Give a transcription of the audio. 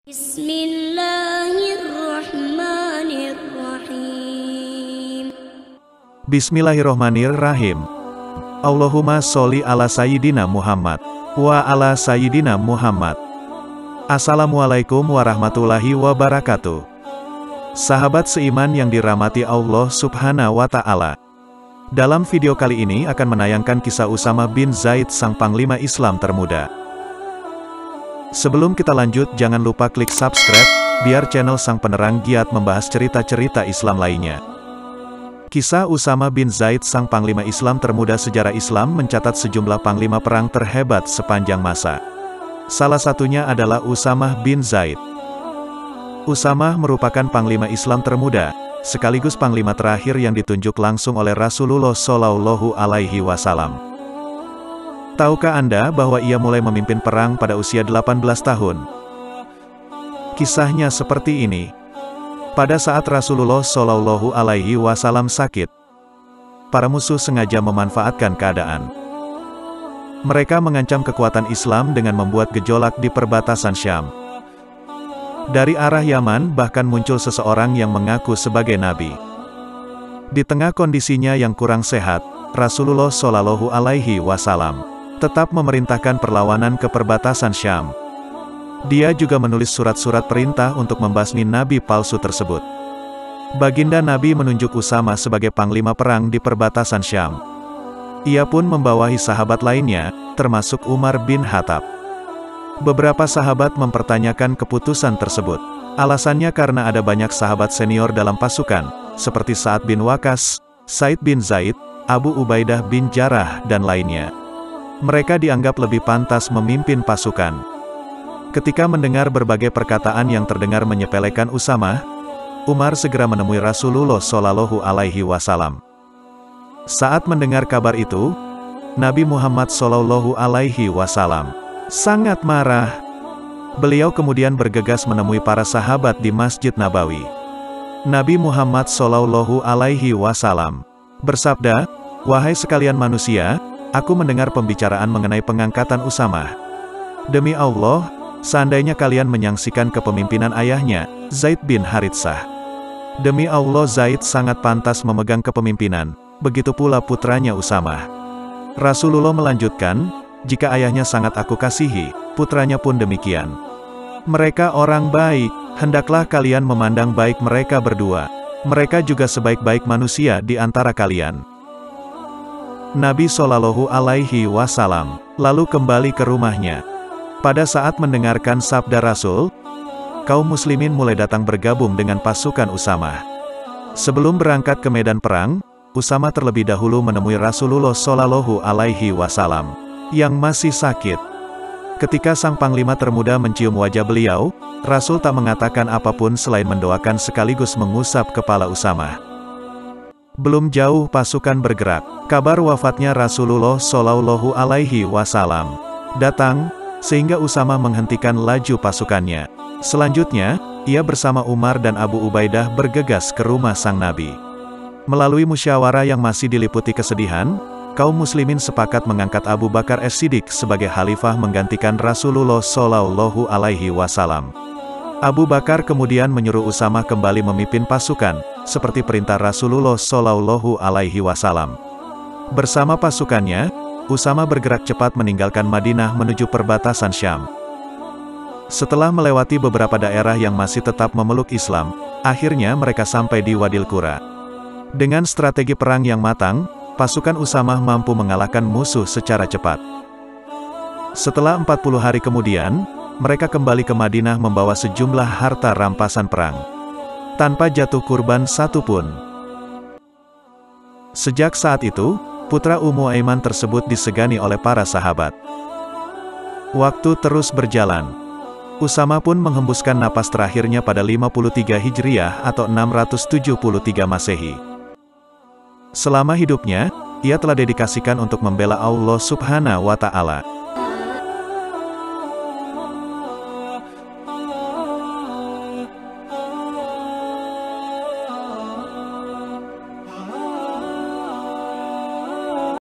Bismillahirrahmanirrahim. Bismillahirrahmanirrahim. Allahumma sholli ala Sayyidina Muhammad wa ala Sayyidina Muhammad. Assalamualaikum warahmatullahi wabarakatuh. Sahabat seiman yang dirahmati Allah Subhanahu wa Ta'ala. Dalam video kali ini akan menayangkan kisah Usama bin Zaid, sang panglima Islam termuda. Sebelum kita lanjut, jangan lupa klik subscribe, biar channel Sang Penerang giat membahas cerita-cerita Islam lainnya. Kisah Usama bin Zaid, sang panglima Islam termuda. Sejarah Islam mencatat sejumlah panglima perang terhebat sepanjang masa. Salah satunya adalah Usama bin Zaid. Usama merupakan panglima Islam termuda, sekaligus panglima terakhir yang ditunjuk langsung oleh Rasulullah Shallallahu Alaihi Wasallam. Tahukah Anda bahwa ia mulai memimpin perang pada usia 18 tahun? Kisahnya seperti ini. Pada saat Rasulullah Shallallahu Alaihi Wasallam sakit, para musuh sengaja memanfaatkan keadaan. Mereka mengancam kekuatan Islam dengan membuat gejolak di perbatasan Syam. Dari arah Yaman bahkan muncul seseorang yang mengaku sebagai nabi. Di tengah kondisinya yang kurang sehat, Rasulullah Shallallahu Alaihi Wasallam tetap memerintahkan perlawanan ke perbatasan Syam. Dia juga menulis surat-surat perintah untuk membasmi nabi palsu tersebut. Baginda Nabi menunjuk Usama sebagai panglima perang di perbatasan Syam. Ia pun membawahi sahabat lainnya, termasuk Umar bin Khattab. Beberapa sahabat mempertanyakan keputusan tersebut. Alasannya karena ada banyak sahabat senior dalam pasukan, seperti Sa'ad bin Waqqas, Said bin Zaid, Abu Ubaidah bin Jarrah, dan lainnya. Mereka dianggap lebih pantas memimpin pasukan. Ketika mendengar berbagai perkataan yang terdengar menyepelekan Usama, Umar segera menemui Rasulullah Shallallahu Alaihi Wasallam. Saat mendengar kabar itu, Nabi Muhammad Shallallahu Alaihi Wasallam sangat marah. Beliau kemudian bergegas menemui para sahabat di Masjid Nabawi. Nabi Muhammad Shallallahu Alaihi Wasallam bersabda, "Wahai sekalian manusia, aku mendengar pembicaraan mengenai pengangkatan Usama. Demi Allah, seandainya kalian menyaksikan kepemimpinan ayahnya, Zaid bin Haritsah. Demi Allah, Zaid sangat pantas memegang kepemimpinan, begitu pula putranya Usama." Rasulullah melanjutkan, "Jika ayahnya sangat aku kasihi, putranya pun demikian. Mereka orang baik, hendaklah kalian memandang baik mereka berdua. Mereka juga sebaik-baik manusia di antara kalian." Nabi Shallallahu Alaihi Wasallam lalu kembali ke rumahnya. Pada saat mendengarkan sabda Rasul, kaum muslimin mulai datang bergabung dengan pasukan Usama. Sebelum berangkat ke medan perang, Usama terlebih dahulu menemui Rasulullah Shallallahu Alaihi Wasallam yang masih sakit. Ketika sang panglima termuda mencium wajah beliau, Rasul tak mengatakan apapun selain mendoakan sekaligus mengusap kepala Usama. Belum jauh pasukan bergerak, kabar wafatnya Rasulullah Shallallahu Alaihi Wasallam datang, sehingga Usama menghentikan laju pasukannya. Selanjutnya, ia bersama Umar dan Abu Ubaidah bergegas ke rumah sang Nabi. Melalui musyawarah yang masih diliputi kesedihan, kaum muslimin sepakat mengangkat Abu Bakar As-Siddiq sebagai khalifah menggantikan Rasulullah Shallallahu Alaihi Wasallam. Abu Bakar kemudian menyuruh Usama kembali memimpin pasukan, seperti perintah Rasulullah Shallallahu Alaihi Wasallam. Bersama pasukannya, Usama bergerak cepat meninggalkan Madinah menuju perbatasan Syam. Setelah melewati beberapa daerah yang masih tetap memeluk Islam, akhirnya mereka sampai di Wadil Qura. Dengan strategi perang yang matang, pasukan Usama mampu mengalahkan musuh secara cepat. Setelah 40 hari kemudian, mereka kembali ke Madinah membawa sejumlah harta rampasan perang, tanpa jatuh kurban satupun. Sejak saat itu, putra Ummu Aiman tersebut disegani oleh para sahabat. Waktu terus berjalan. Usama pun menghembuskan napas terakhirnya pada 53 Hijriah atau 673 Masehi. Selama hidupnya, ia telah dedikasikan untuk membela Allah Subhanahu wa Ta'ala.